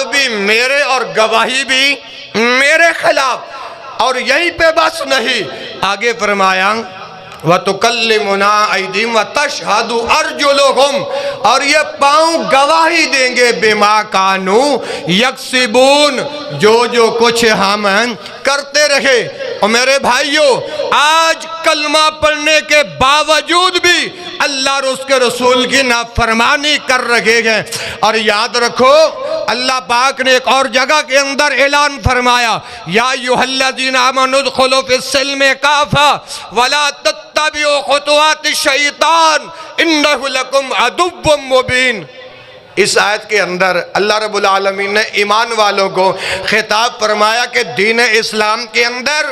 बात भी मेरे और गवाही भी मेरे खिलाफ। और यहीं पे बस नहीं, आगे फरमाया व तुकल्लिमुना अयदीहुम व तशहदु अर्जुलुहुम, और ये पाँव गवाही देंगे बिमा कानू यक्सिबून, जो कुछ हम करते रहे। और मेरे भाइयों, आज कलमा पढ़ने के बावजूद भी अल्लाह और उसके रसूल की नाफरमानी कर रहे हैं। और याद रखो, अल्लाह पाक ने एक और जगह के अंदर ऐलान फरमाया, या अय्युहल्लज़ीना आमनू उदखुलू फिस्सिल्मि काफ़ा वला तत्तबिऊ खुतुवाति शैतान इन्नहु लकुम अदुव्वुम मुबीन। इस आयत के अंदर अल्लाह रब्बुल आलमीन ने ईमान वालों को खिताब फरमाया कि दीन इस्लाम के अंदर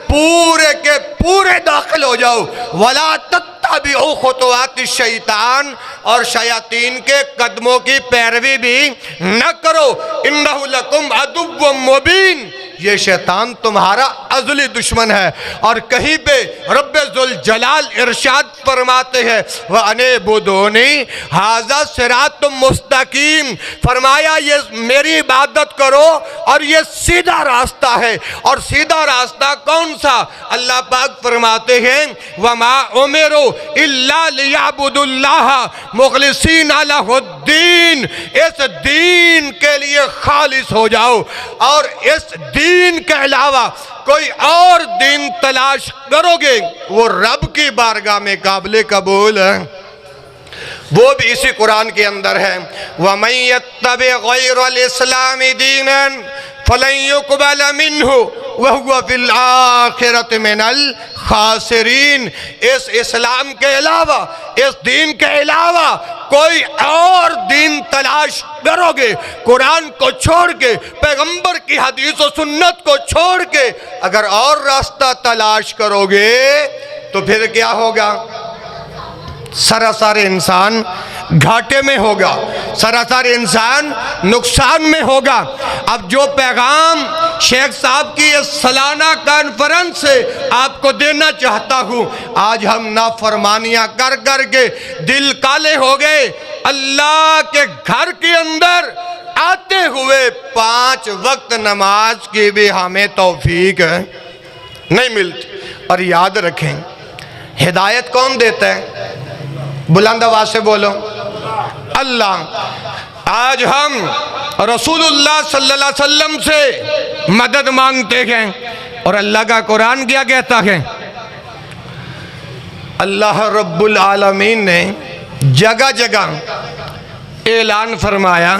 पूरे के पूरे दाखिल हो जाओ। वला तत्तबिऊ खुतुवाति शैतान, और शयातीन के कदमों की पैरवी भी न करो। इन्नहु लकुम अदुव्वुम मुबीन, ये शैतान तुम्हारा अज़ली दुश्मन है। और कहीं पे रब्बे ज़ुल जलाल इरशाद फरमाते हैं, व अनेबुदूनी हाज़ा सिरातुम मुस्तकीम, फरमाया ये मेरी इबादत करो और ये सीधा रास्ता है। और सीधा रास्ता कौन सा? अल्लाह पाक फरमाते हैं, वमा उमिरू इल्ला लियअबुदुल्लाह मुखलिसीना लहुद्दीन, इस दीन के लिए खालिस हो जाओ और इस दीन के अलावा कोई और दीन तलाश करोगे वो रब की बारगाह में काबिल कबूल है। वो भी इसी कुरान के अंदर है, वमन यत्तबि गैरल इस्लामी दीनन फलन युक़बल मिन्हु वहुवा फिल आखिरति मिनल खासिरीन। इस इस्लाम के अलावा, इस दीन के अलावा कोई और दीन तलाश करोगे, कुरान को छोड़ के, पैगंबर की हदीस और सुन्नत को छोड़ के अगर और रास्ता तलाश करोगे तो फिर क्या होगा? सरासर इंसान घाटे में होगा, सरासर इंसान नुकसान में होगा। अब जो पैगाम शेख साहब की इस सालाना कॉन्फ्रेंस से आपको देना चाहता हूँ, आज हम नाफरमानियाँ कर कर के दिल काले हो गए। अल्लाह के घर के अंदर आते हुए 5 वक्त नमाज की भी हमें तौफीक नहीं मिलती। और याद रखें, हिदायत कौन देता है? बुलंद आवाज से बोलो, अल्लाह। आज हम रसूलुल्लाह सल्लल्लाहु अलैहि वसल्लम से मदद मांगते हैं और अल्लाह का कुरान क्या कहता है? अल्लाह रब्बुल आलमीन ने जगह जगह ऐलान फरमाया,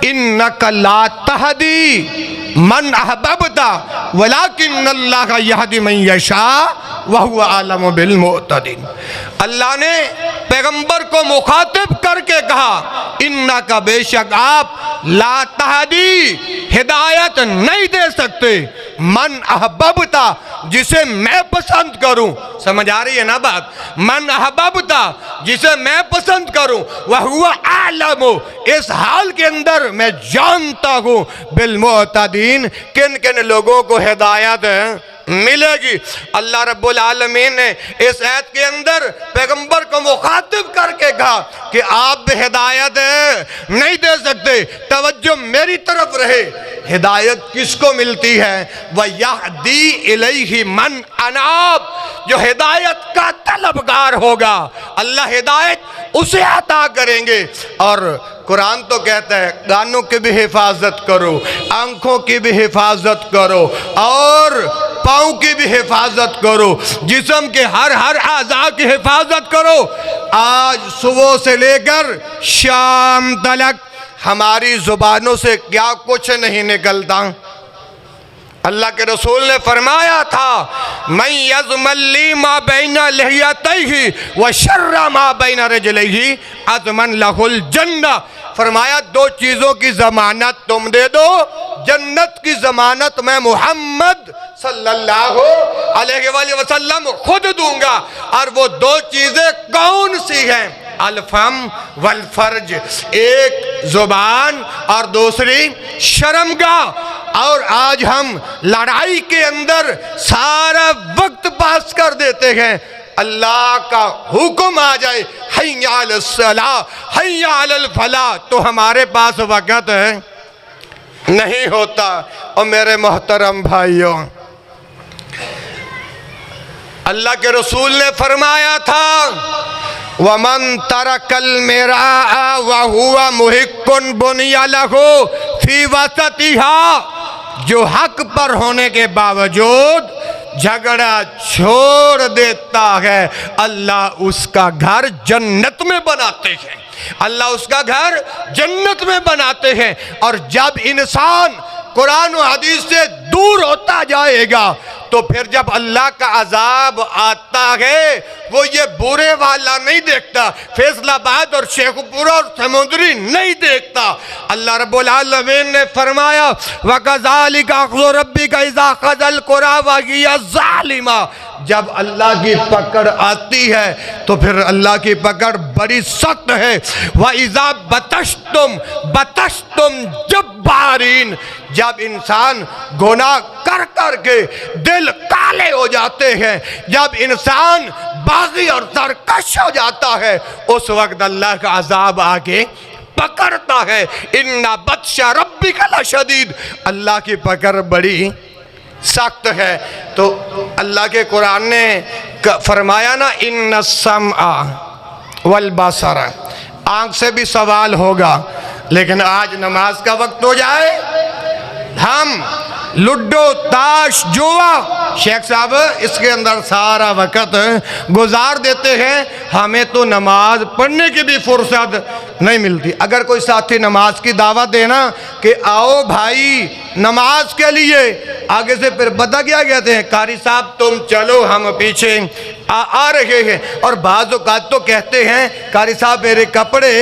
इन्नका ला तहदी मन अहबब्ता वलाकिन्नल्लाह यहदी मन यशा वहुवा आलमु बिल मुहतदीन। अल्लाह ने पैगंबर को मुखातिब करके कहा, इन्नका बेशक आप ला तहदी हिदायत नहीं दे सकते, मन अहबब्ता जिसे मैं पसंद करूं। समझ आ रही है ना बात? मन अहबब्ता जिसे मैं पसंद करूं, वहुवा आलमु, इस हाल के अंदर मैं जानता हूं, बिल मुहतदीन, किन किन लोगों को हिदायत मिलेगी। अल्लाह रब्बुल आलमीन ने इस आयत के अंदर पैगंबर को मुखातिब करके कहा कि आप भी हिदायत नहीं दे सकते, तवज्जो मेरी तरफ रहे। हिदायत किसको मिलती है? वह यहदी इलैहि मन अनाब, जो हिदायत का तलबगार होगा अल्लाह हिदायत उसे अता करेंगे। और कुरान तो कहता है कानों की भी हिफाजत करो, आंखों की भी हिफाजत करो और पाँव की भी हिफाजत करो, जिस्म के हर हर आज़ा की हिफाजत करो। आज सुबह से लेकर शाम तक हमारी जुबानों से क्या कुछ नहीं निकलता। अल्लाह के रसूल ने फरमाया था, मैं यज़मल्ली मा बैना लहियतैहि व शर्रा मा बैना रिजलैहि अज़मन लहुल जन्नह। फरमाया 2 चीज़ों की ज़मानत तुम दे दो, जन्नत की ज़मानत मैं मोहम्मद सल्लल्लाहु अलैहि वसल्लम खुद दूंगा। और वो 2 चीज़ें कौन सी हैं? अल-फम वल फर्ज, एक जुबान और दूसरी शर्मगाह। और आज हम लड़ाई के अंदर सारा वक्त पास कर देते हैं। अल्लाह का हुक्म आ जाए हय्या अलस सलाह, हय्या अलल फलाह, तो हमारे पास वक़्त नहीं होता। और मेरे मोहतरम भाइयों, अल्लाह के रसूल ने फरमाया था वमन तरकल मिराअ व हुवा मुहिक्कुन बुनिया लहू फी वसतिहा, जो हक पर होने के बावजूद झगड़ा छोड़ देता है, अल्लाह उसका घर जन्नत में बनाते हैं, अल्लाह उसका घर जन्नत में बनाते हैं। और जब इंसान कुरान और हदीस से दूर होता जाएगा तो फिर जब अल्लाह का अजाब आता है वो ये बुरे वाला नहीं देखता, फैसलाबाद और शेखपुरा और समुद्री नहीं देखता। अल्लाह रब्बुल आलमीन ने फरमाया वकज़ालिका अख़्ज़ु रब्बिका इज़ा अख़ज़ल क़ुरा व हिय ज़ालिमा, जब अल्लाह की पकड़ आती है तो फिर अल्लाह की पकड़ बड़ी सख्त है। व इज़ा बतश्तुम जब्बारीन, जब इंसान गुनाह कर कर के दिल काले हो जाते हैं, जब इंसान बागी और सरकश हो जाता है, उस वक्त अल्लाह का अजाब आके पकड़ता है। इन्ना बत्शा रब्बिका लशदीद, अल्लाह की पकड़ बड़ी सख्त है। तो अल्लाह के कुरान ने फरमाया ना इन्ना सम्आ वल बसरा, आँख से भी सवाल होगा, लेकिन आज नमाज का वक्त हो जाए हम लूडो ताश जुआ, शेख साहब इसके अंदर सारा वक्त गुजार देते हैं, हमें तो नमाज पढ़ने की भी फुर्सत नहीं मिलती। अगर कोई साथी नमाज की दावत देना कि आओ भाई नमाज के लिए, आगे से फिर पता क्या कहते हैं, कारी साहब तुम चलो हम पीछे आ रहे हैं। और बाज़ औक़ात तो कहते हैं कारी साहब मेरे कपड़े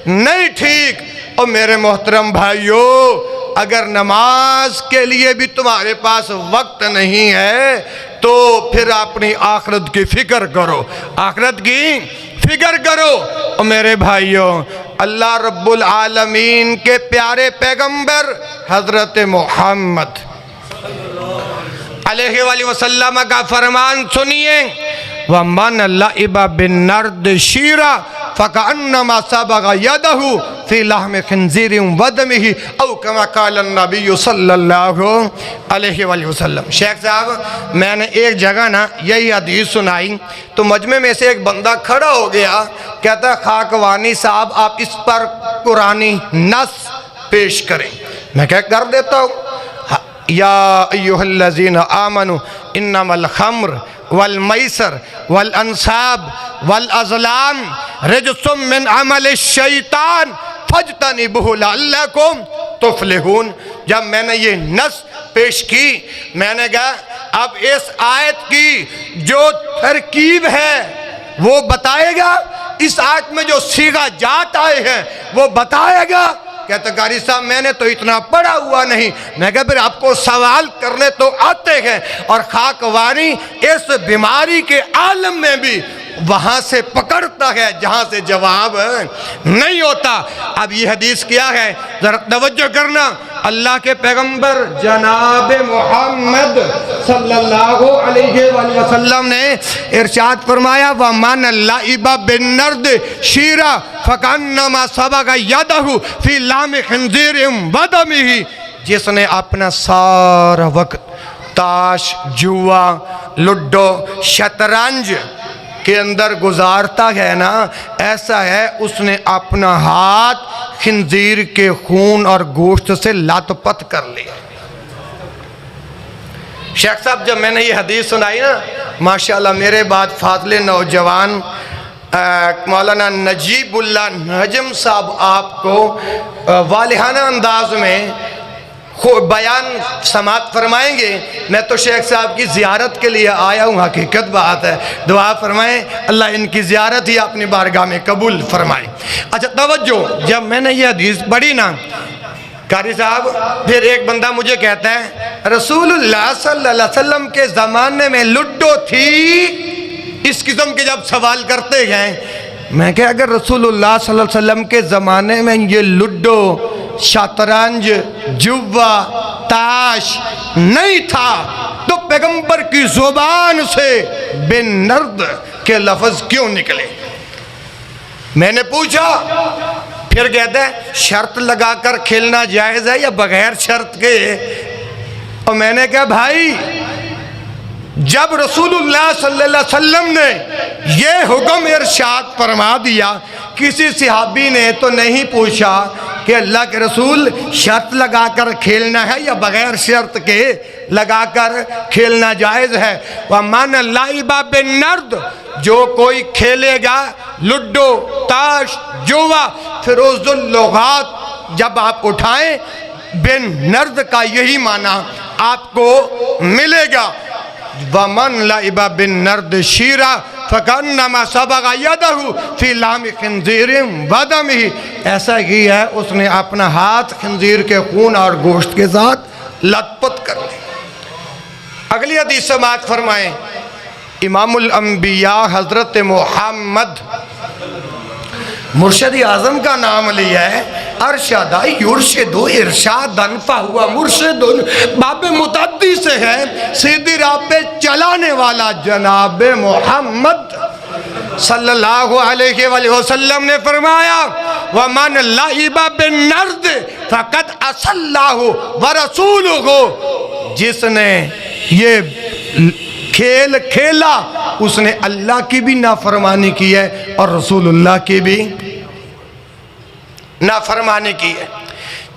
नहीं ठीक। और मेरे मोहतरम भाइयों, अगर नमाज के लिए भी तुम्हारे पास वक्त नहीं है तो फिर अपनी आखिरत की फिक्र करो, आखिरत की फिक्र करो। और मेरे भाइयों, अल्लाह रब्बुल आलमीन के प्यारे पैगंबर हज़रत मोहम्मद अलैहि वसल्लम का फरमान सुनिए, व मन लइबा बिन्नर्द शीरा फ़कअन्नमा सबग़ यदहु फ़ी लहम खिंज़ीर व दमिही औ कमा क़ाल नबी सल्लल्लाहु अलैहि वसल्लम। शेख साहब मैंने एक जगह ना यही हदीस सुनाई तो मजमे में से एक बंदा खड़ा हो गया, कहता खाकवानी साहब आप इस पर कुरानी नस पेश करें। मैं क्या कर देता हूँ, या अय्युहल्लज़ीना आमनु इन्नमल खम्र वल मैसर वल अंसाब वल अज़लाम रिज्सुम मिन अमल शैतान फज्तनिबुहु लअल्लकुम तुफ्लिहून। जब मैंने ये नस पेश की, मैंने कहा अब इस आयत की जो तरकीब है वो बताएगा, इस आयत में जो सीगा जात आए हैं वो बताएगा। कहते कारी साहब मैंने तो इतना पढ़ा हुआ नहीं। मैं कहा फिर आपको सवाल करने तो आते हैं। और खाकवानी इस बीमारी के आलम में भी वहाँ से पकड़ता है जहाँ से जवाब नहीं होता। अब ये हदीस क्या है ज़रा तवज्जो करना, अल्लाह के पैगंबर जनाब मोहम्मद सल्लल्लाहु अलैहि वसल्लम ने इरशाद फरमाया व मन लइबा बिन्नर्द शीरा फ़कअन्नमा सबग़ यदहु फ़ी लहम खिंज़ीर व दमिही, जिसने अपना सारा वक्त ताश जुआ लूडो शतरंज के अंदर गुजारता है ना, ऐसा है उसने अपना हाथ खिंजीर के खून और गोश्त से लथपथ कर लिया। शेख साहब जब मैंने ये हदीस सुनाई ना, माशाल्लाह मेरे बाद फाज़िल नौजवान मौलाना नजीबुल्लाह नजम साहब आपको वालिहाना अंदाज में बयान समात फरमाएंगे। मैं तो शेख साहब की ज़ियारत के लिए आया हूँ, हकीकत बात है। दुआ फरमाएं अल्लाह इनकी ज़ियारत ही अपनी बारगाह में कबूल फरमाए। अच्छा तवज्जो, जब मैंने ये हदीस पढ़ी ना कारी साहब, फिर एक बंदा मुझे कहता है रसूलुल्लाह सल्लल्लाहु अलैहि वसल्लम के ज़माने में लूडो थी, इस किस्म के जब सवाल करते हैं। मैं क्या अगर रसूलुल्लाह सल्लल्लाहु अलैहि वसल्लम के ज़माने में ये लूडो शतरंज जुआ ताश नहीं था तो पैगंबर की जुबान से बिन्नर्द के लफ्ज़ क्यों निकले? मैंने पूछा, फिर कहता है शर्त लगाकर खेलना जायज़ है या बगैर शर्त के? और मैंने कहा भाई, जब रसूलुल्लाह सल्लल्लाहु अलैहि वसल्लम ने ये हुक्म इरशाद फरमा दिया, किसी सहाबी ने तो नहीं पूछा कि अल्लाह के रसूल शर्त लगाकर खेलना है या बगैर शर्त के लगाकर खेलना जायज़ है। वह मन लाइबा बिन नर्द, जो कोई खेलेगा लुड्डो, ताश, जुआ, फिरोजुल लुगात जब आप उठाएं, बिन नर्द का यही माना आपको मिलेगा। वमन लाइबा बिन नर्द शीरा फकन्नमा सबगा यदहु फी लामी खिंजीरिम वदमिही, ऐसा ही है उसने अपना हाथ खिंजीर के खून और गोश्त के साथ लथपथ कर लिया। अगली हदीस समाअत फरमाएं, इमामुल अंबिया हजरत मोहम्मद मुर्शद आज़म का नाम लिया है। अरशदा युर्शिदु इरशादन फहुवा मुर्शिदुन, बाब मुतद्दी से है, सीधी राह पे चलाने वाला जनाब मोहम्मद सल्लल्लाहु अलैहि वसल्लम ने फरमाया, वमन लाइबा बिन नर्द फकद असल्लाहु व रसूलुहु, जिसने ये खेल खेला उसने अल्लाह की भी नाफरमानी की है और रसूलुल्लाह की भी नाफरमानी की है।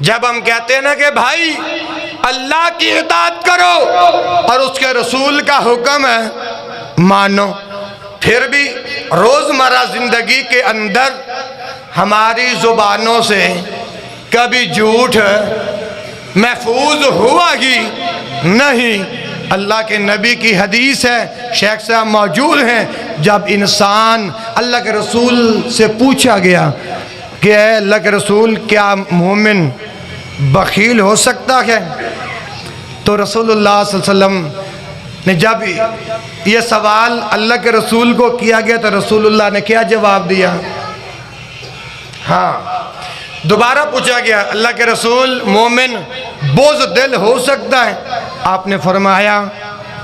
जब हम कहते हैं ना कि भाई अल्लाह की इताअत करो और उसके रसूल का हुक्म है मानो, फिर भी रोज़मर्रा ज़िंदगी के अंदर हमारी ज़ुबानों से कभी झूठ महफूज हुआ ही नहीं। अल्लाह के नबी की हदीस है, शेख साहब मौजूद हैं, जब इंसान अल्लाह के रसूल से पूछा गया कि अल्लाह के रसूल क्या मोमिन बखील हो सकता है, तो रसूलुल्लाह सल्लल्लाहु अलैहि वसल्लम ने जब ये सवाल अल्लाह के रसूल को किया गया तो रसूलुल्लाह ने क्या जवाब दिया? हाँ, दोबारा पूछा गया, अल्लाह के रसूल मोमिन बोझदिल हो सकता है? आपने फरमाया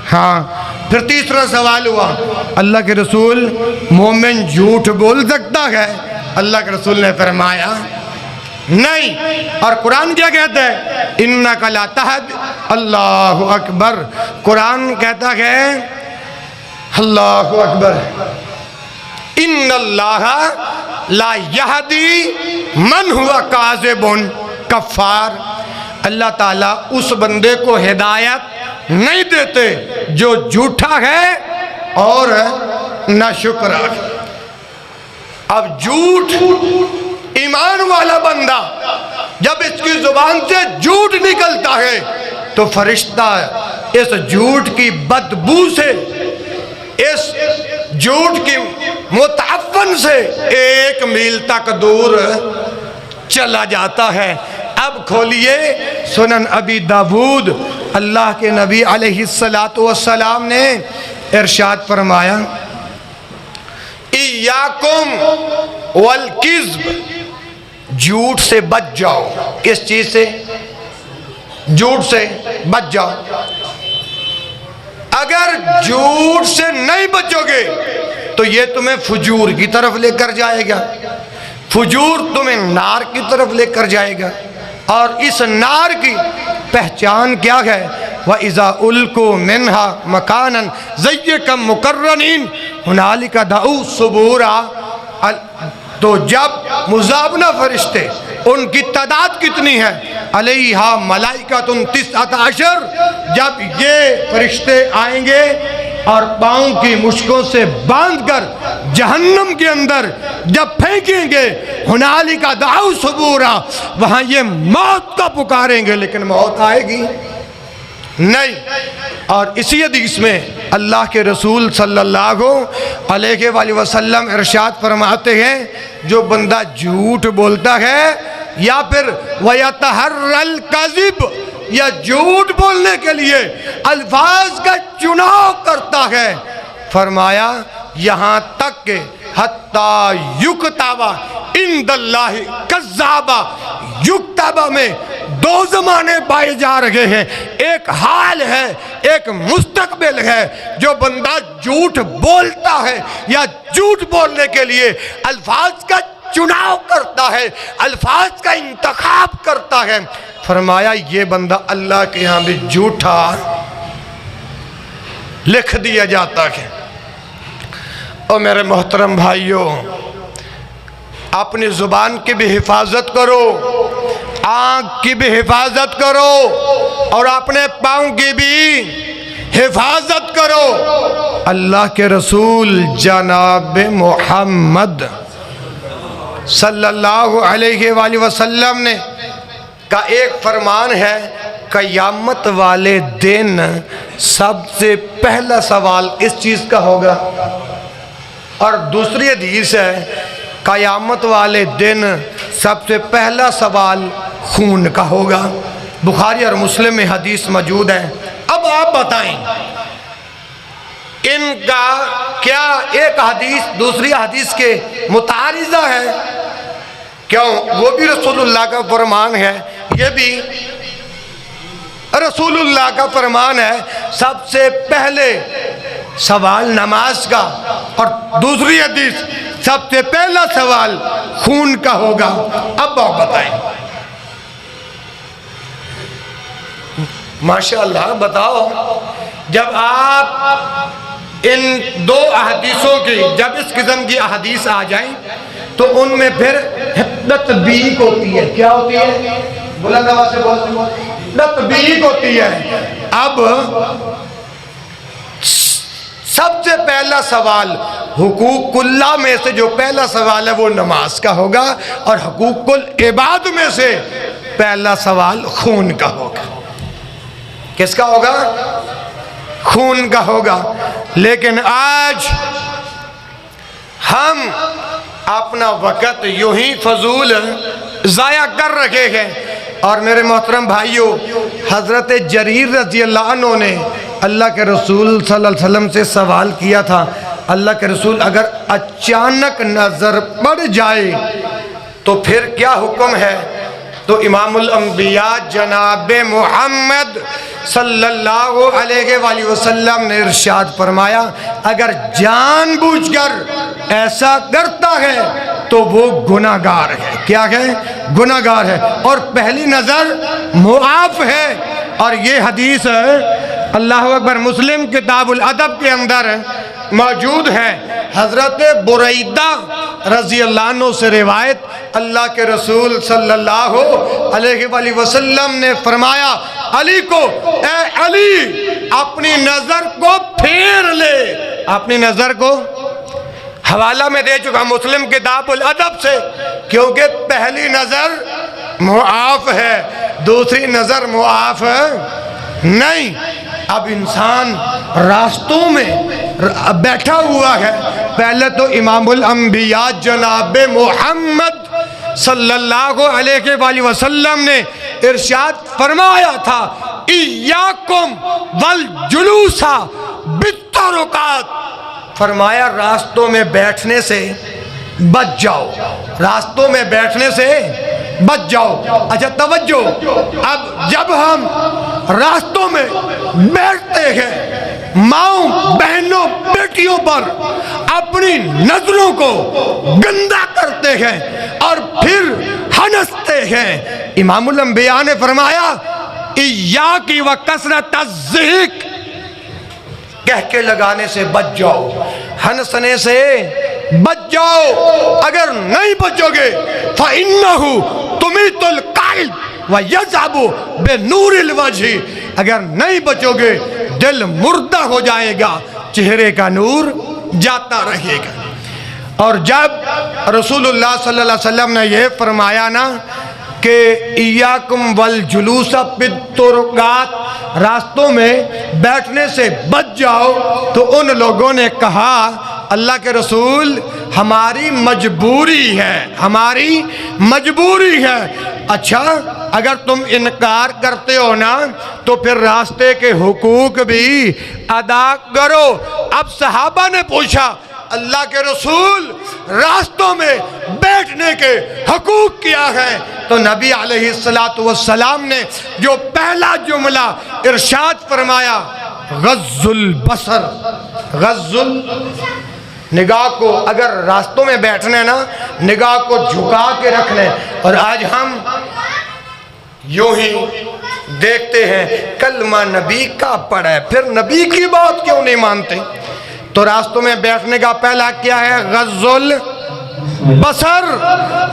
हाँ। फिर तीसरा सवाल हुआ, अल्लाह के रसूल मोमिन झूठ बोल सकता है? अल्लाह के रसूल ने फरमाया नहीं। और कुरान क्या कहता है? इन्नका ला तहदी, अल्लाहु अकबर। कुरान कहता है अल्लाहु अकबर, इन्नल्लाह ला यहदी मन हुआ काज़िबुन कफ़ार। अल्लाह ताला उस बंदे को हिदायत नहीं देते जो झूठा है और नाशुक्र है। अब झूठ, ईमान वाला बंदा जब इसकी जुबान से झूठ निकलता है तो फरिश्ता इस झूठ की बदबू से, इस झूठ की मुताफ़न से 1 मील तक दूर चला जाता है। अब खोलिए सुनन अबी दाऊद, अल्लाह के नबी अलैहिस्सलातु वस्सलाम ने इरशाद फरमाया, इय्याकुम वल किज़्ब, झूठ से बच जाओ। किस चीज से? झूठ से बच जाओ। अगर झूठ से नहीं बचोगे तो ये तुम्हें फुजूर की तरफ लेकर जाएगा, फुजूर तुम्हें नार की तरफ लेकर जाएगा। और इस नार की पहचान क्या है? व इज़ा उल्कू मिन्हा मकानन ज़य्यकम मुकर्रनीन हुनालिका दाऊ सुबूरा। तो जब मुज़ाबना फरिश्ते, उनकी तादाद कितनी है? अलैहा मलाइकतुन 19, जब ये फरिश्ते आएंगे और पाँव की मुश्कों से बांधकर जहन्नम के अंदर जब फेंकेंगे, हुनालिका दाऊ सुबूरा, वहाँ ये मौत का पुकारेंगे लेकिन मौत आएगी नहीं। और इसी हदीस में अल्लाह के रसूल सल्लल्लाहु अलैहि वसल्लम इरशाद फरमाते हैं, जो बंदा झूठ बोलता है या फिर वयतहर्रल कज़िब, या झूठ बोलने के लिए अल्फाज का चुनाव करता है, फरमाया यहाँ तक के हत्ता युक्ताबा इंदल्लाहि कज़्ज़ाबा, युक्ताबा में 2 ज़माने पाए जा रहे हैं। एक हाल है, एक मुस्तकबिल है। जो बंदा झूठ बोलता है या झूठ बोलने के लिए अल्फाज का चुनाव करता है, अल्फाज का इंतखाब करता है, फरमाया ये बंदा अल्लाह के यहाँ भी झूठा लिख दिया जाता है। और मेरे मोहतरम भाइयों, अपनी ज़ुबान की भी हिफाजत करो, आँख की भी हिफाजत करो और अपने पाँव की भी हिफाजत करो। अल्लाह के रसूल जनाब मोहम्मद सल्लल्लाहु अलैहि वसल्लम ने का एक फरमान है, क़यामत वाले दिन सबसे पहला सवाल इस चीज़ का होगा। और दूसरी हदीस है, क़यामत वाले दिन सबसे पहला सवाल खून का होगा। बुखारी और मुस्लिम में हदीस मौजूद है। अब आप बताएं इनका क्या एक हदीस दूसरी हदीस के मुतारिज़ा है? क्यों? वो भी रसूलुल्लाह का फरमान है, ये भी रसूलुल्लाह का फरमान है। सबसे पहले सवाल नमाज का और दूसरी हदीस सबसे पहला सवाल खून का होगा। अब आप बताएं। माशाअल्लाह, बताओ, जब आप इन दो अहदीसों की, जब इस किस्म की अहदीस आ जाएं तो उनमें फिर तत्बीक होती है। क्या होती है? बुलंद आवाज से बोल। तत्बीक होती है। अब सबसे पहला सवाल हुकूकुल्लाह में से जो पहला सवाल है वो नमाज का होगा और हुकूकुल इबाद में से पहला सवाल खून का होगा। किसका होगा? खून का होगा। लेकिन आज हम अपना वक़्त यूं ही फजूल ज़ाया कर रखे हैं। और मेरे मोहतरम भाइयों, हज़रत जरीर रज़ी अल्लाह अन्हु ने अल्लाह के रसूल सल्लल्लाहु अलैहि वसल्लम से सवाल किया था, अल्लाह के रसूल अगर अचानक नज़र पड़ जाए तो फिर क्या हुक्म है? तो इमामुल अंबिया जनाब मोहम्मद सल्लल्लाहु अलैहि वसल्लम ने इरशाद फरमाया, अगर जानबूझकर ऐसा करता है तो वो गुनाहगार है। क्या है? गुनाहगार है और पहली नज़र मुआफ़ है। और ये हदीस अल्लाह अकबर मुस्लिम किताबुल अदब के अंदर मौजूद है। हज़रत बुरैदा रज़ी अल्लाह अन्हु से रिवायत, अल्लाह के रसूल सल्लल्लाहु अलैहि वसल्लम ने फरमाया, अली को, ए अली, अपनी नज़र को फेर ले। अपनी नज़र को हवाला में दे चुका मुस्लिम किताबुल अदब से, क्योंकि पहली नज़र मुआफ़ है, दूसरी नज़र मुआफ़ नहीं। अब इंसान रास्तों में बैठा हुआ है, पहले तो इमामुल अंबिया जनाब मोहम्मद सल्लल्लाहु अलैहि वसल्लम ने इरशाद फरमाया था, इय्याकुम वल जुलूसा बित्तरुकात, फरमाया रास्तों में बैठने से बच जाओ, रास्तों में बैठने से बच जाओ। अच्छा तवज्जो, अब जब हम रास्तों में बैठते हैं, माओ बहनों बेटियों पर अपनी नजरों को गंदा करते हैं और फिर हंसते हैं, इमामुल अंबिया ने फरमाया, इय्याकी व कसरत अज़्ज़िक, कह के लगाने से बच जाओ, हंसने से बच जाओ। अगर नहीं बचोगे फ़इन्नहु तुमीतुल क़ल्ब व यज़हबु बिनूरिल वजही, अगर नहीं बचोगे दिल मुर्दा हो जाएगा, चेहरे का नूर जाता रहेगा। और जब रसूलुल्लाह सल्लल्लाहु अलैहि वसल्लम ने यह फरमाया ना कि इय्याकुम वल जुलूसा बित्तुरुकात, रास्तों में बैठने से बच जाओ, तो उन लोगों ने कहा, अल्लाह के रसूल हमारी मजबूरी है, हमारी मजबूरी है। अच्छा, अगर तुम इनकार करते हो ना तो फिर रास्ते के हुकूक भी अदा करो। अब सहाबा ने पूछा, अल्लाह के रसूल रास्तों में बैठने के हुकूक क्या है? तो नबी अलैहिस्सलातु वस्सलाम ने जो पहला जुमला इरशाद फरमाया, गज़्ज़ुल बसर, गज़्ज़ुल निगाह को, अगर रास्तों में बैठने ना निगाह को झुका के रखने, और आज हम यूं ही देखते हैं कलमा नबी का पढ़ा है फिर नबी की बात क्यों नहीं मानते। तो रास्तों में बैठने का पहला क्या है? गज़्ज़ुल बसर,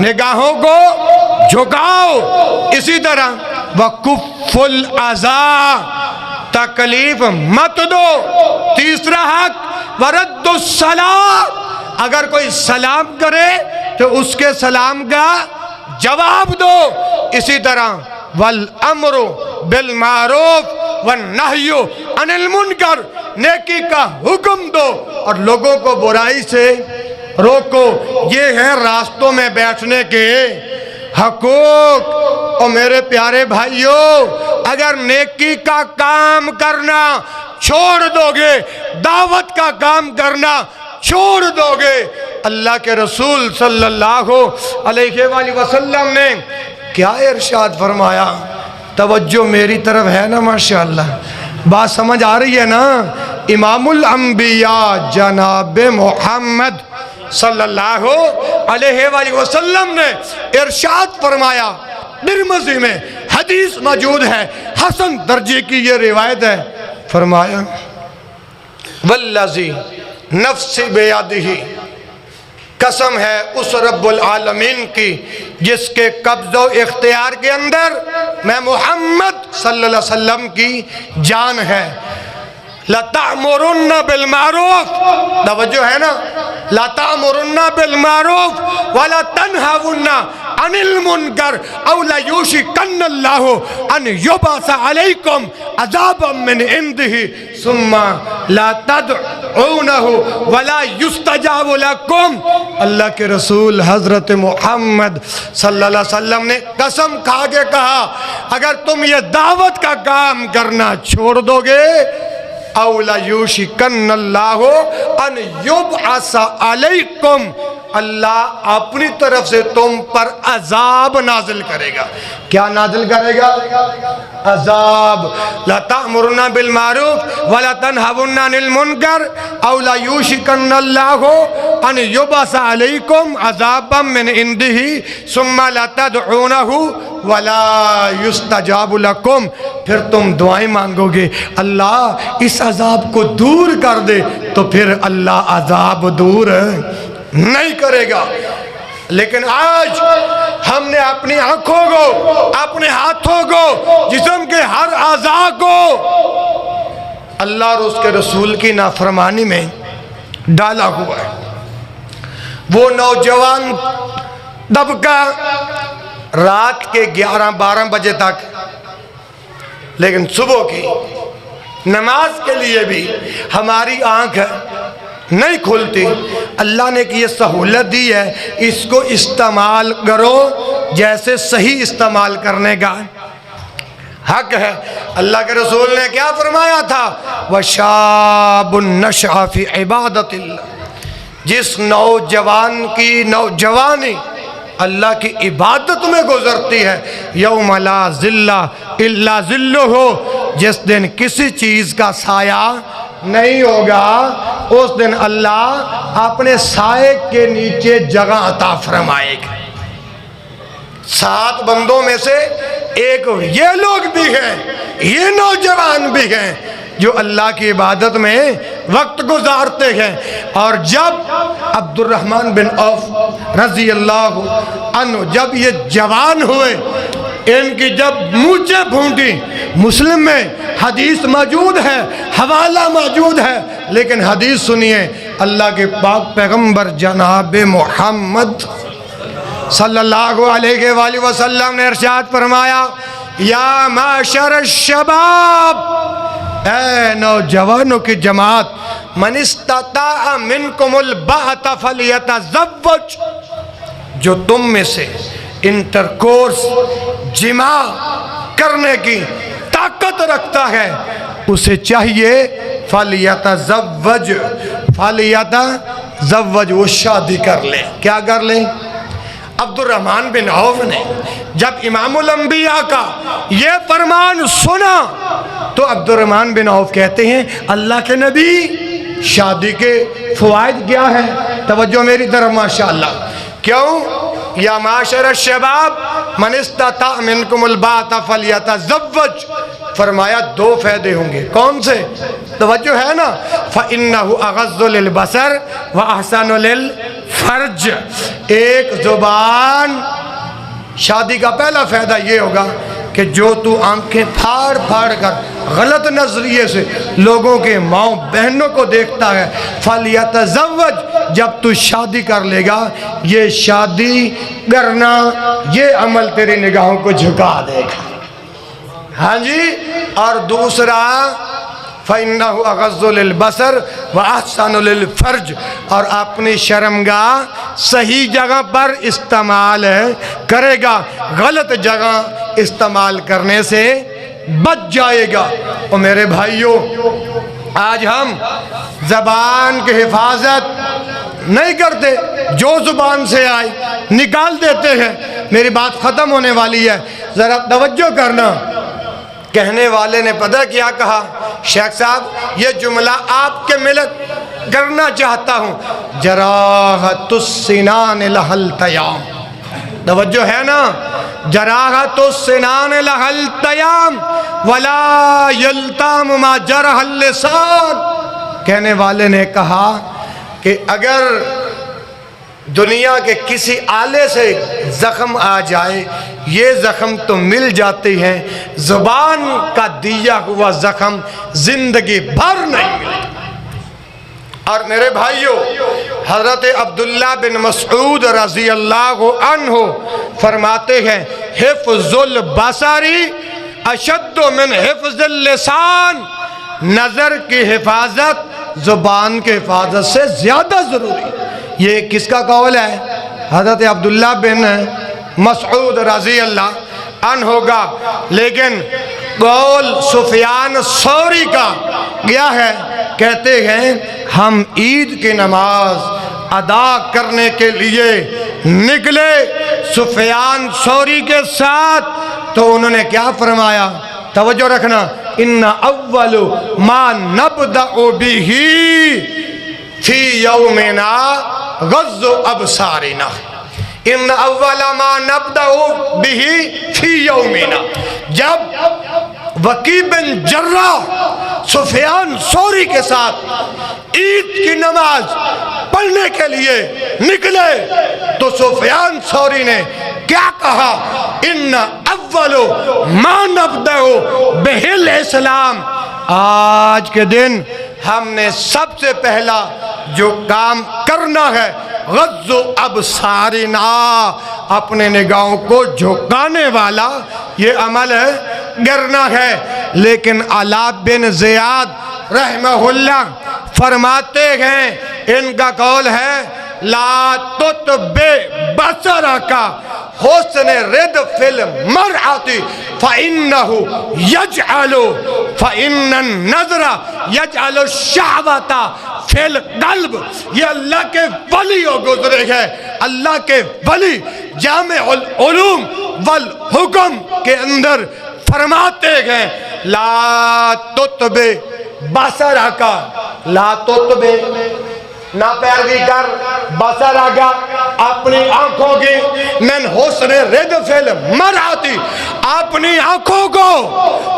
निगाहों को झुकाओ। इसी तरह वकुफ़ुल अज़ा, तकलीफ मत दो। तीसरा हक वरद्दुस सलाम, अगर कोई सलाम करे तो उसके सलाम का जवाब दो। इसी तरह वल अम्रु बिल मारूफ वन नह्यु अनिल मुनकर, नेकी का हुक्म दो और लोगों को बुराई से रोको। ये है रास्तों में बैठने के हकूक। और मेरे प्यारे भाइयों, अगर नेकी का काम करना छोड़ दोगे, दावत का काम करना छोड़ दोगे, अल्लाह के रसूल सल्लल्लाहु अलैहि वसल्लम ने क्या इरशाद फरमाया? तवज्जो मेरी तरफ है ना? माशाअल्लाह, बात समझ आ रही है ना? इमामुल अंबिया जनाब मोहम्मद सल्लल्लाहु अलैहि वसल्लम ने इरशाद फरमाया, तिरमिज़ी में हदीस मौजूद है, हसन दर्जे की ये रिवायत है। फरमाया वल्लज़ी नफ्सी बियदिही, कसम है उस रब्बुल आलमीन की जिसके कब्ज़ो इख्तियार के अंदर मैं मोहम्मद सल्लल्लाहु अलैहि वसल्लम की जान है। लतामुरुन्ना बिल मारूफ, तवज्जो है ना? लतामुरुन्ना बिल मारूफ वला तनहावुन्ना अनिल मुनकर औ ला युशिकन्नल्लाहु अन युबअस अलैकुम अज़ाबम मिन इंदिही सुम्मा ला तदऊनहु वला युस्तजाबु लकुम। अल्लाह के रसूल हज़रत मोहम्मद सल्लल्लाहु अलैहि वसल्लम ने कसम खा के कहा, अगर तुम ये दावत का काम करना छोड़ दोगे, औला युशिकन्नल्लाहु अन युबअस अलैकुम, अल्लाह अपनी तरफ से तुम पर अजाब नाजिल करेगा। क्या नाजिल करेगा? अजाब। ला तामुरुना बिल मारूफ वला तनहावुन्ना अनिल मुनकर औला युशिकन्नल्लाहु अन युबअस अलैकुम अजाबम मिन इंदिही सुम्मा ला तदऊनहु वला युस्तजाबु लकुम, फिर तुम दुआएं मांगोगे अल्लाह इस अजाब को दूर कर दे, तो फिर अल्लाह अजाब दूर नहीं करेगा। लेकिन आज हमने अपनी आंखों को, अपने हाथों को, जिस्म के हर आज़ा को अल्लाह और उसके रसूल की नाफरमानी में डाला हुआ है। वो नौजवान तबका रात के 11-12 बजे तक, लेकिन सुबह की नमाज के लिए भी हमारी आंख नहीं खुलती। अल्लाह ने की ये सहूलत दी है, इसको इस्तेमाल करो जैसे सही इस्तेमाल करने का हक है। अल्लाह के रसूल ने क्या फरमाया था? वशाबुन नशअ फी इबादतिल्लाह, जिस नौजवान की नौजवानी अल्लाह की इबादत में गुजरती है, यौम ला ज़िल्ला इल्ला ज़िल्लुहु, जिस दिन किसी चीज़ का साया नहीं होगा, उस दिन अल्लाह अपने साए के नीचे जगह अता फरमाएगा। 7 बंदों में से एक ये लोग भी हैं, ये नौजवान भी हैं जो अल्लाह की इबादत में वक्त गुजारते हैं। और जब अब्दुर्रहमान बिन औफ रज़ी अल्लाह अन्हु जब ये जवान हुए, इनकी जब मूंछें फूटी, मुस्लिम में हदीस मौजूद है, हवाला मौजूद है, लेकिन हदीस सुनिए, अल्लाह के पाक पैगंबर जनाब मोहम्मद सल्लल्लाहु अलैहि वसल्लम ने इरशाद फरमाया, या माशर शबाब, ऐ नौजवानों की जमात, मन इस्ताता मिनकुमुल बाअत फलियतज़व्वज, जो तुम में से इंटरकोर्स जिमा करने की ताकत रखता है उसे चाहिए फलियतज़व्वज, फलियतज़व्वज, वो शादी कर ले। क्या कर ले? अब्दुर्रहमान बिन औफ ने जब इमामुल अंबिया का ये फरमान सुना तो अब्दुर्रहमान बिन औफ कहते हैं, अल्लाह के नबी, शादी के फ़वाइद क्या है? तवज्जो मेरी तरफ माशाअल्लाह। क्यों? या माशर शबाब मन इस्तता मिनकुमुल बाता फलियतज़व्वज। फरमाया दो फ़ायदे होंगे। कौन से? तवज्जो है ना। फ़इन्नहु अग़ज़्ज़ु लिलबसर व अहसनु लिलफ़र्ज। एक ज़ुबान, शादी का पहला फ़ायदा ये होगा कि जो तू आंखें फाड़ फाड़ कर गलत नजरिए से लोगों के माँ बहनों को देखता है, फलियतज़व्वज, जब तू शादी कर लेगा, ये शादी करना, ये अमल तेरी निगाहों को झुका देगा। हाँ जी। और दूसरा, फ़इन्नहु अग़ज़्ज़ु लिलबसर व अहसनु लिलफ़र्ज, और अपनी शर्मगाह सही जगह पर इस्तेमाल करेगा, गलत जगह इस्तेमाल करने से बच जाएगा। और मेरे भाइयों, आज हम ज़बान की हिफाजत नहीं करते, जो ज़ुबान से आए निकाल देते हैं। मेरी बात ख़त्म होने वाली है, ज़रा तवज्जो करना। कहने वाले ने पता क्या कहा? शेख साहब, ये जुमला आपके मिलत करना चाहता हूँ, जराहतुस्सिनान लहल तयाम। तवज्जो है ना? जराहतुस्सिनान लहल तयाम वला यल्ताम मा जरहल लिसान। कहने वाले ने कहा कि अगर दुनिया के किसी आले से ज़ख्म आ जाए, ये ज़ख्म तो मिल जाती हैं, ज़ुबान का दिया हुआ ज़ख्म ज़िंदगी भर नहीं मिलता। और मेरे भाइयों, हज़रत अब्दुल्ला बिन मसऊद रज़ी अल्लाहु अन्हु फरमाते हैं, हिफ़्ज़ुल बसरी अशद्दु मिन हिफ़्ज़िल लिसान। नज़र की हिफाजत ज़ुबान की हिफाजत से ज़्यादा ज़रूरी। ये किसका कौल है? हज़रत अब्दुल्ला बिन मसऊद रज़ी अल्लाह अन्हु का। लेकिन कौल सुफियान सौरी का क्या है? कहते हैं, हम ईद की नमाज अदा करने के लिए निकले सुफियान सौरी के साथ, तो उन्होंने क्या फरमाया? तवज्जो रखना। इन्ना अव्वलु मा नब्दउ बिही फी यौमिना गज़्ज़ु अबसारिना। इन अव्वला मा नब्दउ बिही फी यौमिना। जब वकी बिन जर्राह सुफियान सौरी के साथ ईद की नमाज पढ़ने के लिए निकले, तो सुफियान सौरी ने क्या कहा? इन्ना अव्वलु मा नब्दउ बिहिल इस्लाम। आज के दिन हमने सबसे पहला जो काम करना है, गज़्ज़ु अबसारिना, अपने निगाहों को झुकाने वाला ये अमल करना है। लेकिन अला बिन ज़ियाद रहमहुल्लाह फरमाते हैं, इनका कौल है, ला तुतबे बसरा का हुस्न रिद फिल मरअती फ़इन्नहु यजअलु फ़इन्नन नज़रा यजअलु शहवता फिल क़ल्ब। ये अल्लाह के वली गुज़रे हैं। अल्लाह के वली जामिउल उलूम वल हुक्म के अंदर फरमाते हैं, ला तुतबे बसरा का, ला तुतबे ना पैरवी कर, बसर आगा अपनी आंखों की, मैन हुस्न रिद फिल मरअती, अपनी आंखों को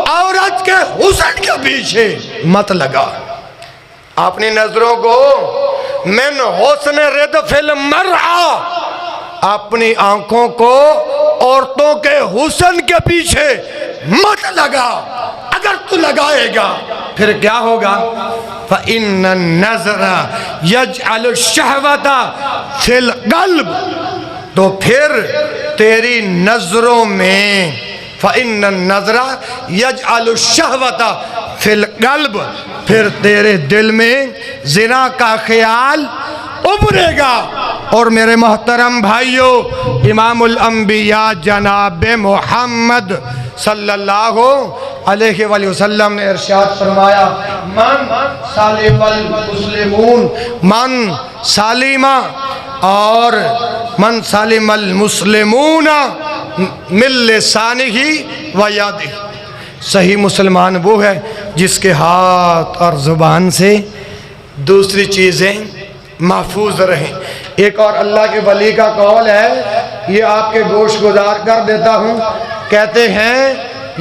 औरत के हुस्न के पीछे मत लगा। अपनी नजरों को मैन हुस्न रिद फिल मरअ, अपनी आंखों को औरतों के हुस्न के पीछे मत लगा। अगर तू लगाएगा फिर क्या होगा? फ़इन्नन नज़रा यजअलु शहवता फिल क़ल्ब, तो फिर तेरी नजरों में, फ़इन्नन नज़रा यजअलु शहवता फिल क़ल्ब, फिर तेरे दिल में ज़िना का ख्याल उभरेगा। और मेरे मोहतरम भाइयों, इमामुल अंबिया जनाब मोहम्मद सल्लल्लाहु अलैहि वसल्लम ने इरशाद फरमाया, मन सालिमल मुस्लिमून मन सालिमा और मन सलिमल मुस्लिमूना मिन लिसानिही व यदिही, सही मुसलमान वो है जिसके हाथ और ज़ुबान से दूसरी चीज़ें महफूज रहें। एक और अल्लाह के वली का कौल है, ये आपके गोश गुजार कर देता हूँ। कहते हैं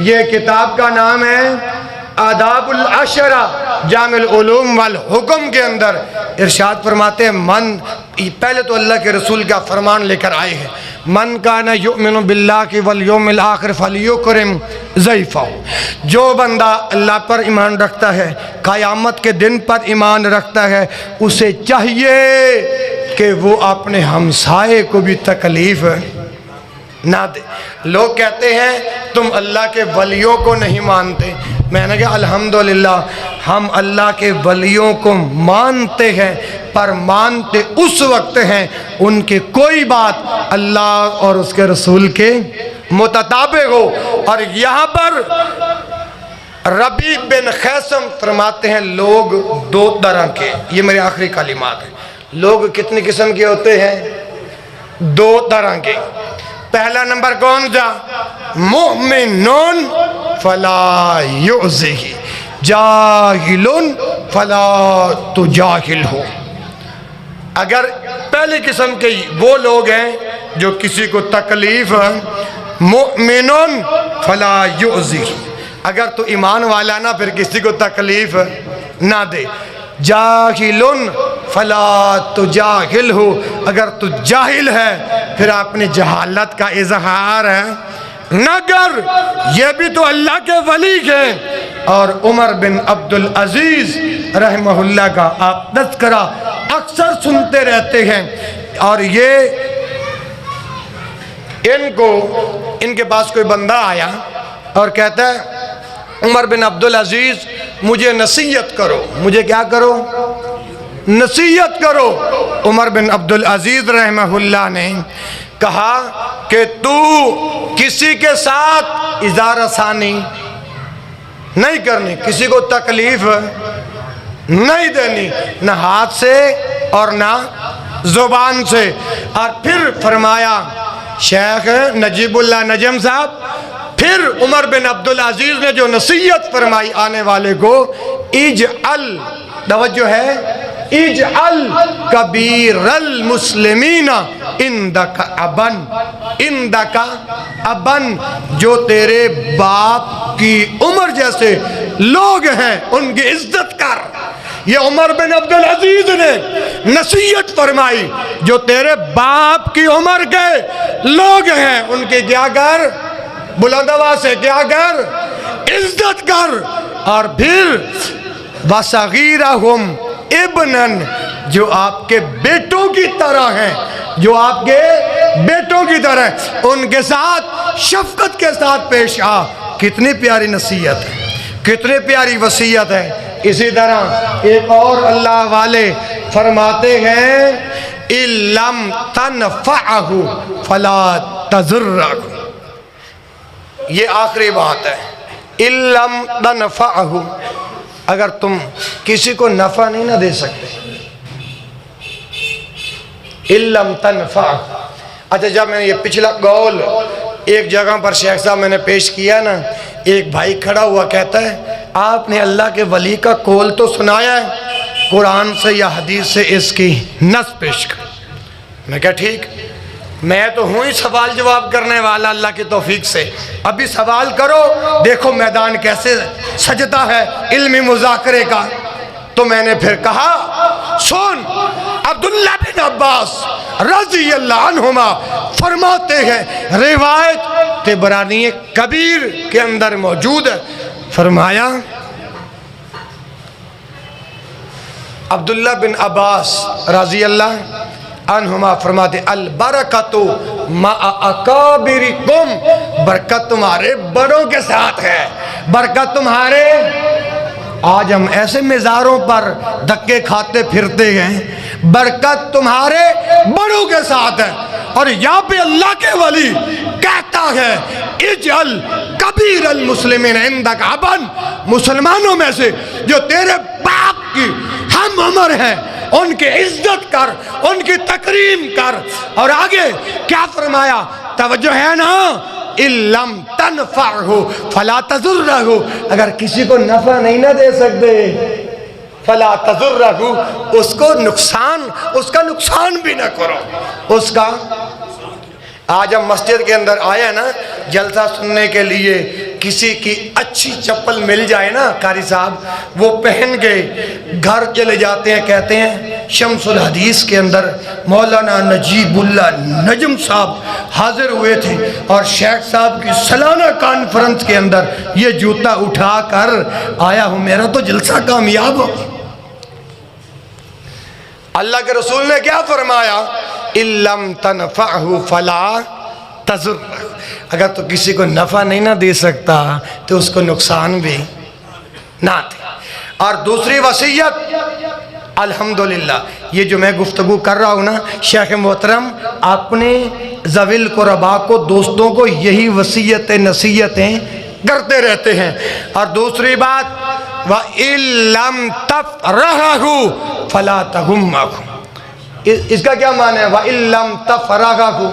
ये किताब का नाम है आदाबुल अशरा जामिल उलूम वल हुक्म के अंदर इरशाद फरमाते हैं मन, पहले तो अल्लाह के रसूल का फरमान लेकर आए हैं, मन काना युमिनु बिल्लाहि वल यौमिल आखिर फलयुकरिम ज़ैफ़हु, जो बंदा अल्लाह पर ईमान रखता है, क़यामत के दिन पर ईमान रखता है, उसे चाहिए कि वो अपने हमसाये को भी तकलीफ़ ना दे। लोग कहते हैं तुम अल्लाह के वलियों को नहीं मानते। मैंने कहा अल्हम्दुलिल्लाह हम अल्लाह के वलियों को मानते हैं, पर मानते उस वक्त हैं उनके कोई बात अल्लाह और उसके रसूल के मुताबिक हो। और यहाँ पर रबी बिन खैसम फरमाते हैं लोग दो तरह के, ये मेरे आखिरी कलिमात हैं, लोग कितनी किस्म के होते हैं? दो तरह के। पहला नंबर कौन सा? मुमिनुन फला युज़िही जाहिलुन फला तुजाहिल हो। अगर पहली किस्म के वो लोग हैं जो किसी को तकलीफ, मुमिनुन फला युज़िही, अगर तो ईमान वाला ना फिर किसी को तकलीफ ना दे। जाहिलुन फला तुजाहिल हो, अगर तू जाहिल है फिर अपनी जहालत का इजहार है नगर। ये भी तो अल्लाह के वली हैं। और उमर बिन अब्दुल अजीज रहमहुल्लाह का आप तज़किरा अक्सर सुनते रहते हैं। और ये इनके पास कोई बंदा आया और कहता है उमर बिन अब्दुल अजीज मुझे नसीहत करो। मुझे क्या करो? नसीहत करो। उमर बिन अब्दुल अजीज रहमहुल्लाह ने कहा कि तू किसी के साथ इज़ार आसानी नहीं करनी, किसी को तकलीफ नहीं देनी, ना हाथ से और ना ज़ुबान से। और फिर फरमाया शेख नजीबुल्लाह नजम साहब, फिर उमर बिन अब्दुल अजीज ने जो नसीहत फरमाई आने वाले को, इजअल, तवज्जो है, इजअल कबीरल मुस्लिमीना इंदका अबन, इंदका अबन, जो तेरे बाप की उम्र जैसे लोग हैं उनकी इज्जत कर। ये उमर बिन अब्दुल अजीज ने नसीहत फरमाई, जो तेरे बाप की उम्र के लोग हैं उनके क्या कर, बुलंद आवाज़ से क्या कर, इज्जत कर। और फिर वसगीरहुम इब्नन, जो आपके बेटों की तरह हैं, जो आपके बेटों की तरह, उनके साथ शफकत के साथ पेश आ। कितनी प्यारी नसीहत है, कितनी प्यारी वसीयत है। इसी तरह एक और अल्लाह वाले फरमाते हैं इल्लम तनफ़अहु फला तज़ुर्रहु, ये आखिरी बात है। इल्लम तनफ़अहु, अगर तुम किसी को नफ़ा नहीं ना दे सकते, इल्लम तनफ़अहु। अच्छा, जब मैंने ये पिछला कौल एक जगह पर शेख साहब मैंने पेश किया ना, एक भाई खड़ा हुआ कहता है आपने अल्लाह के वली का कौल तो सुनाया है, कुरान से या हदीस से इसकी नस पेश कर। मैं क्या ठीक, मैं तो हूँ ही सवाल जवाब करने वाला अल्लाह की तौफीक से। अभी सवाल करो, देखो मैदान कैसे सजता है इल्मी मुज़ाकरे का। तो मैंने फिर कहा सुन, अब्दुल्ला बिन अब्बास रज़ी अल्लाह अन्हुमा फरमाते हैं, रिवायत तिबरानी कबीर के अंदर मौजूद है, फरमाया अब्दुल्ला बिन अब्बास रज़ी अल्लाह अन्हुमा फरमाते अल बरकतु मा अकाबिरिकुम, बरकत तुम्हारे बड़ों के साथ है, बरकत तुम्हारे। आज हम ऐसे मज़ारों पर धक्के खाते फिरते हैं, बरकत तुम्हारे बड़ों के साथ है। और यहाँ पे अल्लाह के वली कहता है इजअल कबीर अल मुस्लिमीन इंदक अबन, मुसलमानों में से जो तेरे बाप की हम उम्र है उनकी इज्जत कर, उनकी तकरीम कर। और आगे क्या फरमाया, तवज्जो है ना, इल्लम तनफअहु फला तज़ुर्रहु, अगर किसी को नफा नहीं ना दे सकते फला तज़ुर्रहु, उसको नुकसान, उसका नुकसान भी ना करो उसका। आज हम मस्जिद के अंदर आए ना जलसा सुनने के लिए, किसी की अच्छी चप्पल मिल जाए ना कारी साहब, वो पहन के घर चले जाते हैं। कहते हैं शम्सुल हदीस के अंदर मौलाना नजीबुल्लाह नजम साहब हाजिर हुए थे और शेख साहब की सालाना कॉन्फ्रेंस के अंदर ये जूता उठा कर आया हूँ, मेरा तो जलसा कामयाब हो। अल्लाह के रसूल ने क्या फरमाया, इल्लम तनफअहु फला तज़ुर्रहु, अगर तो किसी को नफ़ा नहीं ना दे सकता तो उसको नुकसान भी ना दे। और दूसरी वसीयत, अल्हम्दुलिल्लाह ये जो मैं गुफ्तगू कर रहा हूँ ना, शेख मोहतरम अपने ज़विल क़ुरबा को, दोस्तों को यही वसीयतें नसीहतें करते रहते हैं। और दूसरी बात, व इल्लम तफ़रहु फला तगुम्महु, इसका क्या माना है, व इल्लम तफ़रहु,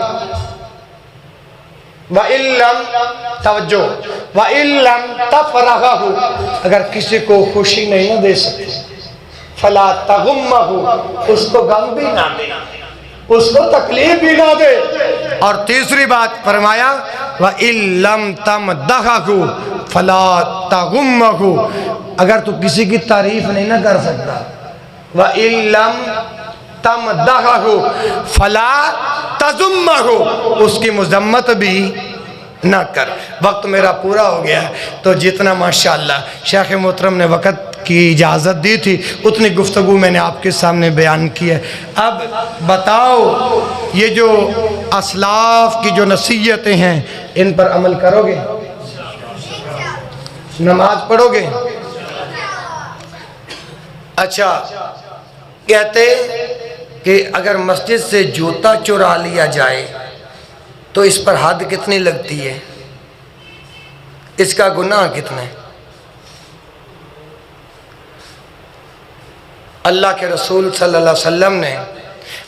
व इल्लम, तवज्जो, व इल्लम तफ़रहु, अगर किसी को खुशी नहीं ना दे सकते फला तगुम्महु, उसको गम भी ना दे, उसको तकलीफ भी ना दे। और तीसरी बात फरमाया, व इल्लम तमदहु फला तगुम्महु, अगर तू किसी की तारीफ नहीं ना कर सकता, व इल्लम तमदहु फला तजुम्महु, उसकी मुजम्मत भी ना कर। वक्त मेरा पूरा हो गया, तो जितना माशाअल्लाह शेख मोहतरम ने वक़्त की इजाज़त दी थी उतनी गुफ्तगू मैंने आपके सामने बयान की है। अब बताओ, ये जो असलाफ की जो नसीहतें हैं इन पर अमल करोगे, नमाज पढ़ोगे? अच्छा, कहते कि अगर मस्जिद से जूता चुरा लिया जाए तो इस पर हद कितनी लगती है, इसका गुनाह कितना है? अल्लाह के रसूल सल्लल्लाहु अलैहि वसल्लम ने,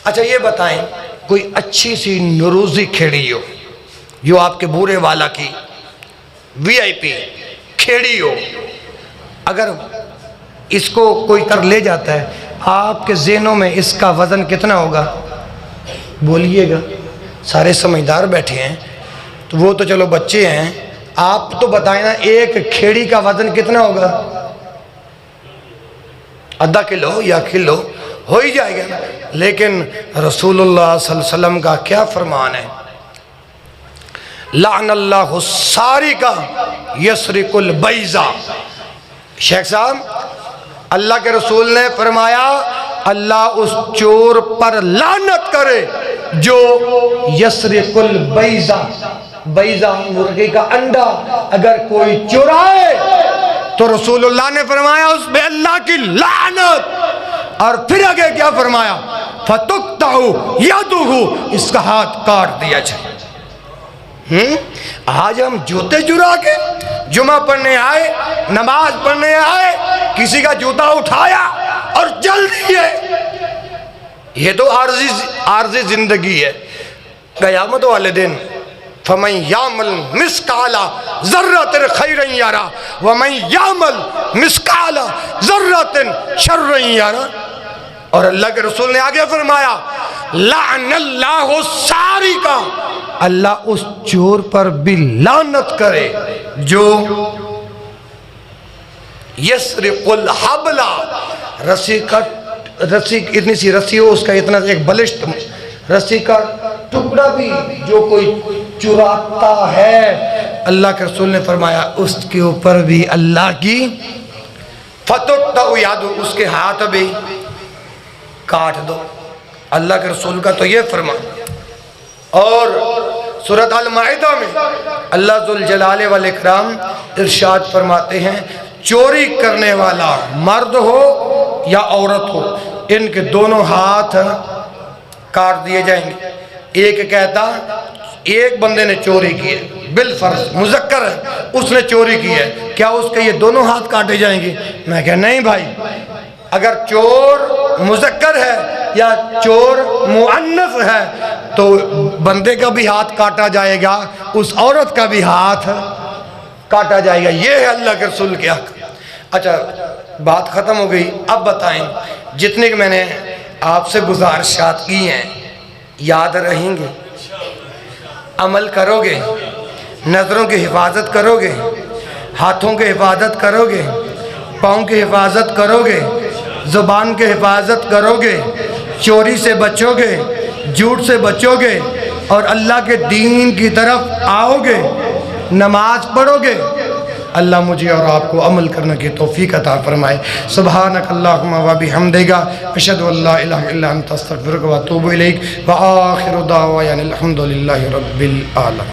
अच्छा ये बताएं, कोई अच्छी सी नरूज़ी खेड़ी हो जो आपके बूरे वाला की VIP खेड़ी हो, अगर इसको कोई कर ले जाता है, आपके ज़हनों में इसका वज़न कितना होगा? बोलिएगा, सारे समझदार बैठे हैं तो वो तो चलो बच्चे हैं, आप तो बताएं ना, एक खेड़ी का वज़न कितना होगा? आधा किलो या किलो हो ही जाएगा ना। लेकिन रसूलुल्लाह सल्लल्लाहु अलैहि वसल्लम का क्या फरमान है, लानल्लाहु सारिका यसरिकुल बैज़ा। शेख साहब, अल्लाह के रसूल ने फरमाया, अल्लाह उस चोर पर लानत करे जो यसरिकुल बैज़ा, बैज़ा मुर्गे का अंडा अगर कोई चुराए तो रसूलुल्लाह ने फरमाया उस पे अल्लाह की लानत। और फिर आगे क्या फरमाया, फतुक्तहु यदुहु, इसका हाथ काट दिया जाए। आज हम जूते चुरा के जुमा पढ़ने आए, नमाज पढ़ने आए, किसी का जूता उठाया और जल दिए, ये तो आर्जी जिंदगी है। क़यामत वाले दिन फमन यामल मिस्काला ज़र्रतिन खैरन यरा व मन यामल मिस्काला ज़र्रतिन शर्रन यरा। और अल्लाह के रसूल ने आगे फरमाया, लानल्लाहु सारिका, अल्लाह उस चोर पर भी लानत करे जो यसरिकुल हबला, रस्सी का, रस्सी इतनी सी रस्सी हो, उसका इतना एक बलिष्ठ रस्सी का टुकड़ा भी जो कोई चुराता है, अल्लाह के रसूल ने फरमाया उसके ऊपर भी अल्लाह की फतुक्तहु यादु, उसके हाथ भी काट दो। अल्लाह के रसूल का तो ये फरमान। और सूरत अल-माइदा में अल्लाह जुल जलाले वल इकराम इरशाद फरमाते हैं, चोरी करने वाला मर्द हो या औरत हो, इनके दोनों हाथ काट दिए जाएंगे। एक कहता, एक बंदे ने चोरी की है, बिलफर्ज मुज़क्कर है, उसने चोरी की है, क्या उसके ये दोनों हाथ काटे जाएंगे? मैं कह नहीं भाई, अगर चोर मुज़क्कर है या चोर मुअन्नस है तो बंदे का भी हाथ काटा जाएगा, उस औरत का भी हाथ काटा जाएगा। ये है अल्लाह के रसूल के हक। अच्छा, बात ख़त्म हो गई। अब बताएं जितने के मैंने आपसे गुजारिशात की हैं याद रहेंगे, अमल करोगे, नज़रों की हिफाजत करोगे, हाथों की हिफाजत करोगे, पाँव की हिफाजत करोगे, ज़ुबान की हिफाजत करोगे, चोरी से बचोगे, झूठ से बचोगे और अल्लाह के दीन की तरफ आओगे, नमाज पढ़ोगे। अल्लाह मुझे और आपको अमल करने की तौफीक अता फरमाए। सुब्हानक अल्लाहुम्मा व बिहम्दिका अशहदु अल्ला इलाहा इल्ला अंता अस्तगफिरुका व अतूबु इलैक व आखिरु दावाना अनिल हम्दुलिल्लाहि रब्बिल आलमीन।